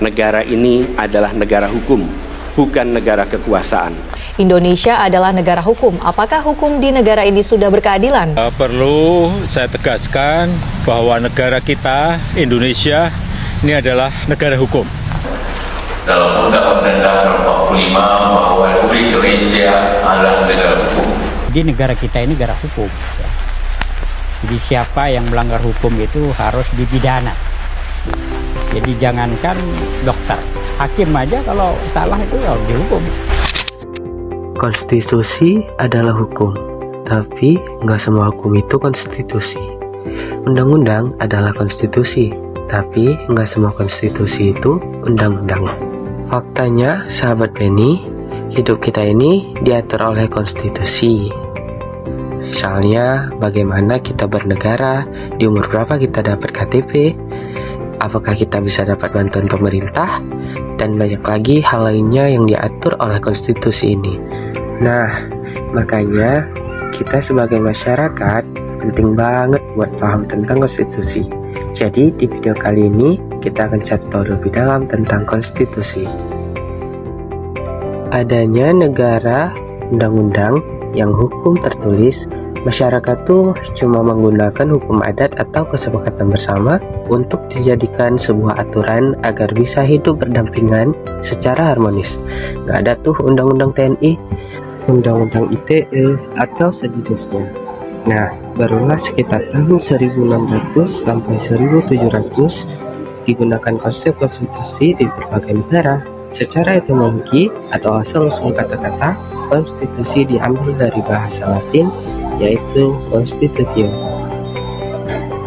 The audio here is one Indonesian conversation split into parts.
Negara ini adalah negara hukum, bukan negara kekuasaan. Indonesia adalah negara hukum. Apakah hukum di negara ini sudah berkeadilan? Perlu saya tegaskan bahwa negara kita, Indonesia, ini adalah negara hukum. Dalam Undang-Undang Dasar 45 bahwa Republik Indonesia adalah negara hukum. Jadi negara kita ini negara hukum. Ya. Jadi siapa yang melanggar hukum itu harus dipidana. Jadi jangankan dokter, hakim aja kalau salah itu harus dihukum. Konstitusi adalah hukum, tapi nggak semua hukum itu konstitusi. Undang-undang adalah konstitusi, tapi nggak semua konstitusi itu undang-undang. Faktanya, sahabat Benny, hidup kita ini diatur oleh konstitusi. Misalnya, bagaimana kita bernegara, di umur berapa kita dapat KTP, apakah kita bisa dapat bantuan pemerintah, dan banyak lagi hal lainnya yang diatur oleh konstitusi ini. Nah, makanya kita sebagai masyarakat penting banget buat paham tentang konstitusi. Jadi di video kali ini kita akan cari tahu lebih dalam tentang konstitusi. Adanya negara undang-undang yang hukum tertulis, masyarakat tuh cuma menggunakan hukum adat atau kesepakatan bersama untuk dijadikan sebuah aturan agar bisa hidup berdampingan secara harmonis. Gak ada tuh undang-undang TNI, undang-undang ITE, atau sejenisnya. Nah, barulah sekitar tahun 1600 sampai 1700 digunakan konsep konstitusi di berbagai negara. Secara etimologi atau asal-usul kata-kata, konstitusi diambil dari bahasa Latin, yaitu constitutio,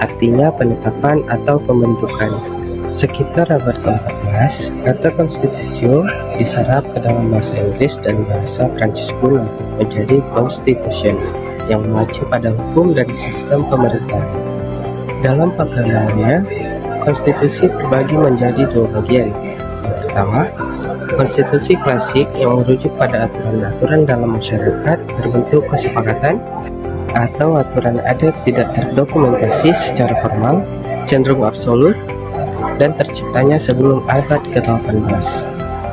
artinya penetapan atau pembentukan. Sekitar abad ke-14, kata constitutio diserap ke dalam bahasa Inggris dan bahasa Prancis kuno menjadi constitution, yang mengacu pada hukum dan sistem pemerintah. Dalam penggambarannya, konstitusi terbagi menjadi dua bagian. Yang pertama, konstitusi klasik yang merujuk pada aturan-aturan dalam masyarakat berbentuk kesepakatan atau aturan adat tidak terdokumentasi secara formal, cenderung absolut, dan terciptanya sebelum abad ke-18.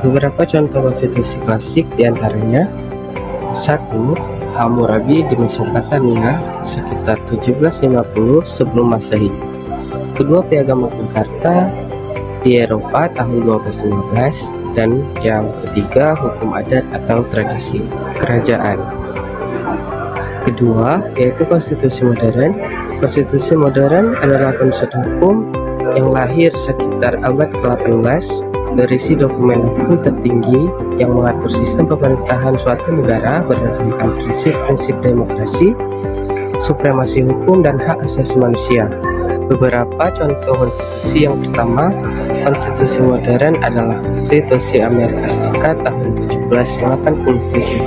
Beberapa contoh konstitusi klasik diantaranya: 1. Hammurabi di Mesopotamia sekitar 1750 sebelum Masehi. Kedua, Piagam Magna Carta di Eropa tahun 1215, dan yang ketiga, hukum adat atau tradisi kerajaan. Kedua, yaitu konstitusi modern. Konstitusi modern adalah konsep hukum yang lahir sekitar abad ke-18, berisi dokumen hukum tertinggi yang mengatur sistem pemerintahan suatu negara berdasarkan prinsip-prinsip demokrasi, supremasi hukum, dan hak asasi manusia. Beberapa contoh konstitusi: yang pertama, konstitusi modern adalah Konstitusi Amerika Serikat tahun 1787.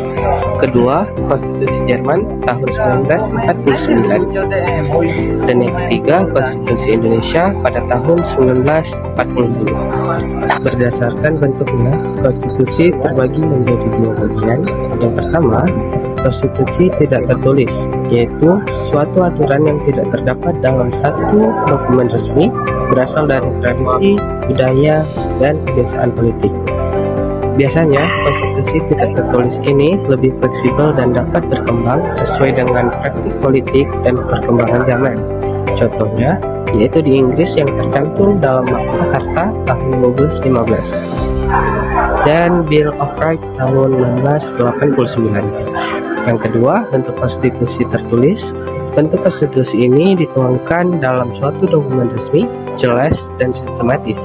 Kedua, konstitusi Jerman tahun 1949. Dan yang ketiga, konstitusi Indonesia pada tahun 1942. Berdasarkan bentuknya, konstitusi terbagi menjadi dua bagian. Yang pertama, konstitusi tidak tertulis, yaitu suatu aturan yang tidak terdapat dalam satu dokumen resmi, berasal dari tradisi, budaya, dan kebiasaan politik. Biasanya, konstitusi tidak tertulis ini lebih fleksibel dan dapat berkembang sesuai dengan praktik politik dan perkembangan zaman. Contohnya, yaitu di Inggris yang tercantum dalam Magna Carta tahun 1915 dan Bill of Rights tahun 1689. Yang kedua, bentuk konstitusi tertulis. Bentuk konstitusi ini dituangkan dalam suatu dokumen resmi, jelas, dan sistematis.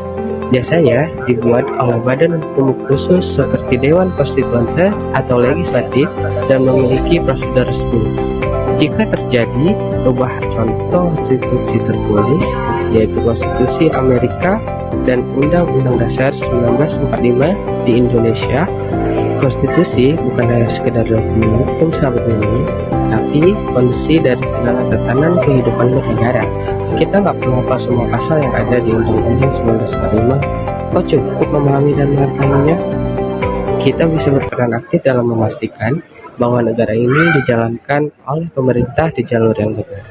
Biasanya dibuat oleh badan hukum khusus seperti Dewan Konstituante atau Legislatif dan memiliki prosedur resmi. Jika terjadi perubahan, contoh konstitusi tertulis yaitu Konstitusi Amerika dan Undang-Undang Dasar 1945 di Indonesia. Konstitusi bukan hanya sekedar dokumen hukum sahabat ini, tapi kondisi dari segala tatanan kehidupan bernegara. Kita nggak perlu hafal semua pasal yang ada di Undang-Undang 1945. Kok cukup memahami dan mengetahuinya? Kita bisa berperan aktif dalam memastikan bahwa negara ini dijalankan oleh pemerintah di jalur yang benar.